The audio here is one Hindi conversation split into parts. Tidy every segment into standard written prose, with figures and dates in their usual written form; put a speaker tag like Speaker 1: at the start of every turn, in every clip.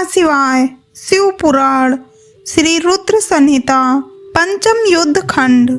Speaker 1: नमः शिवाय। शिव पुराण श्री रुद्र संहिता पंचम युद्ध खंड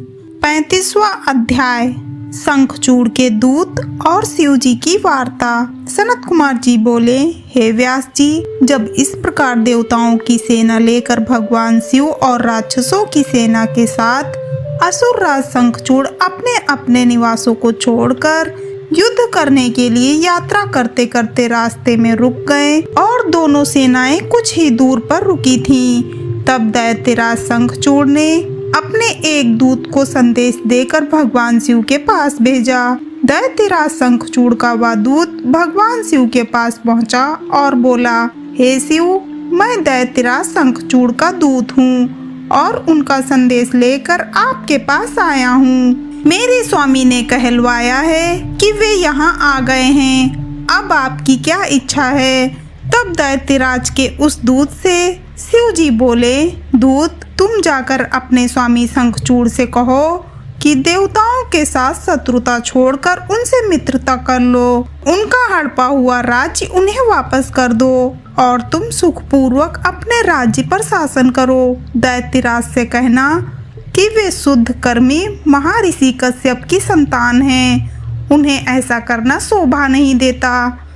Speaker 1: 35वां अध्याय। शंखचूड़ के दूत और शिव जी की वार्ता। सनत कुमार जी बोले, हे व्यास जी, जब इस प्रकार देवताओं की सेना लेकर भगवान शिव और राक्षसों की सेना के साथ असुर राज शंखचूड़ अपने अपने निवासों को छोड़कर युद्ध करने के लिए यात्रा करते करते रास्ते में रुक गए और दोनों सेनाएं कुछ ही दूर पर रुकी थीं, तब दैत्यराज शंखचूड़ ने अपने एक दूत को संदेश देकर भगवान शिव के पास भेजा। दैत्यराज शंखचूड़ का वह दूत भगवान शिव के पास पहुंचा और बोला, हे शिव, मैं दैत्यराज शंखचूड़ का दूत हूँ और उनका संदेश लेकर आपके पास आया हूँ। मेरे स्वामी ने कहलवाया है कि वे यहाँ आ गए हैं। अब आपकी क्या इच्छा है? तब दैत्यराज के उस दूत से शिव जी बोले, दूत, तुम जाकर अपने स्वामी शंखचूड़ से कहो कि देवताओं के साथ शत्रुता छोड़कर उनसे मित्रता कर लो। उनका हड़पा हुआ राज्य उन्हें वापस कर दो और तुम सुखपूर्वक अपने राज्य पर शासन करो। दैत्यराज से कहना कि वे शुद्ध कर्मी महर्षि कश्यप की संतान हैं। उन्हें ऐसा करना शोभा नहीं देता,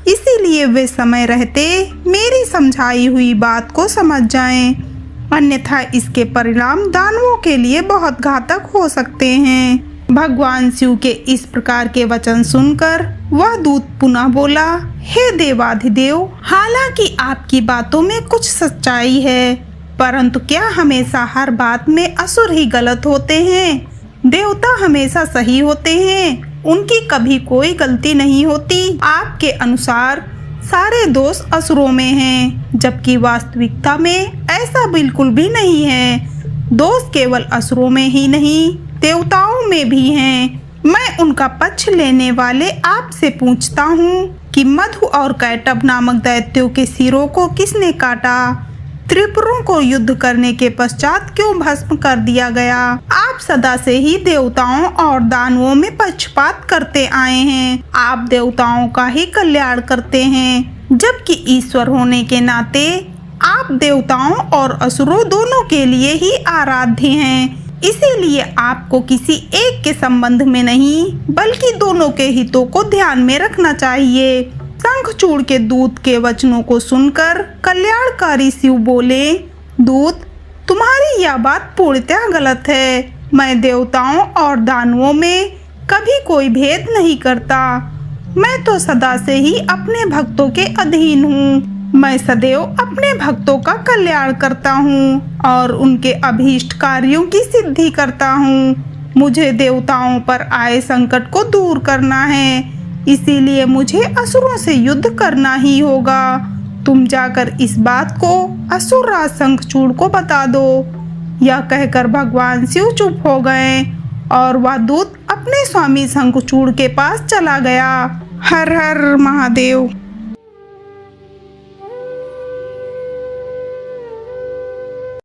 Speaker 1: इसीलिए वे समय रहते मेरी समझाई हुई बात को समझ जाएं, अन्यथा इसके परिणाम दानवों के लिए बहुत घातक हो सकते हैं। भगवान शिव के इस प्रकार के वचन सुनकर वह दूत पुनः बोला, हे देवाधिदेव, हालांकि आपकी बातों में कुछ सच्चाई है, परंतु क्या हमेशा हर बात में असुर ही गलत होते हैं? देवता हमेशा सही होते हैं, उनकी कभी कोई गलती नहीं होती। आपके अनुसार सारे दोष असुरों में हैं, जबकि वास्तविकता में ऐसा बिल्कुल भी नहीं है। दोष केवल असुरों में ही नहीं, देवताओं में भी हैं। मैं उनका पक्ष लेने वाले आपसे पूछता हूँ कि मधु और कैटभ नामक दैत्यों के सिरों को किसने काटा? त्रिपुरों को युद्ध करने के पश्चात क्यों भस्म कर दिया गया? आप सदा से ही देवताओं और दानवों में पक्षपात करते आए हैं। आप देवताओं का ही कल्याण करते हैं, जबकि ईश्वर होने के नाते आप देवताओं और असुरों दोनों के लिए ही आराध्य हैं। इसीलिए आपको किसी एक के संबंध में नहीं, बल्कि दोनों के हितों को ध्यान में रखना चाहिए। शंखचूड़ के दूत के वचनों को सुनकर कल्याणकारी शिव बोले, दूत, तुम्हारी यह बात पूर्णतः गलत है। मैं देवताओं और दानवों में कभी कोई भेद नहीं करता। मैं तो सदा से ही अपने भक्तों के अधीन हूँ। मैं सदैव अपने भक्तों का कल्याण करता हूँ और उनके अभीष्ट कार्यों की सिद्धि करता हूँ। मुझे देवताओं पर आए संकट को दूर करना है, इसीलिए मुझे असुरों से युद्ध करना ही होगा। तुम जाकर इस बात को असुर राज शंखचूड़ को बता दो। यह कहकर भगवान शिव चुप हो गए और वह दूत अपने स्वामी शंखचूड़ के पास चला गया। हर हर महादेव।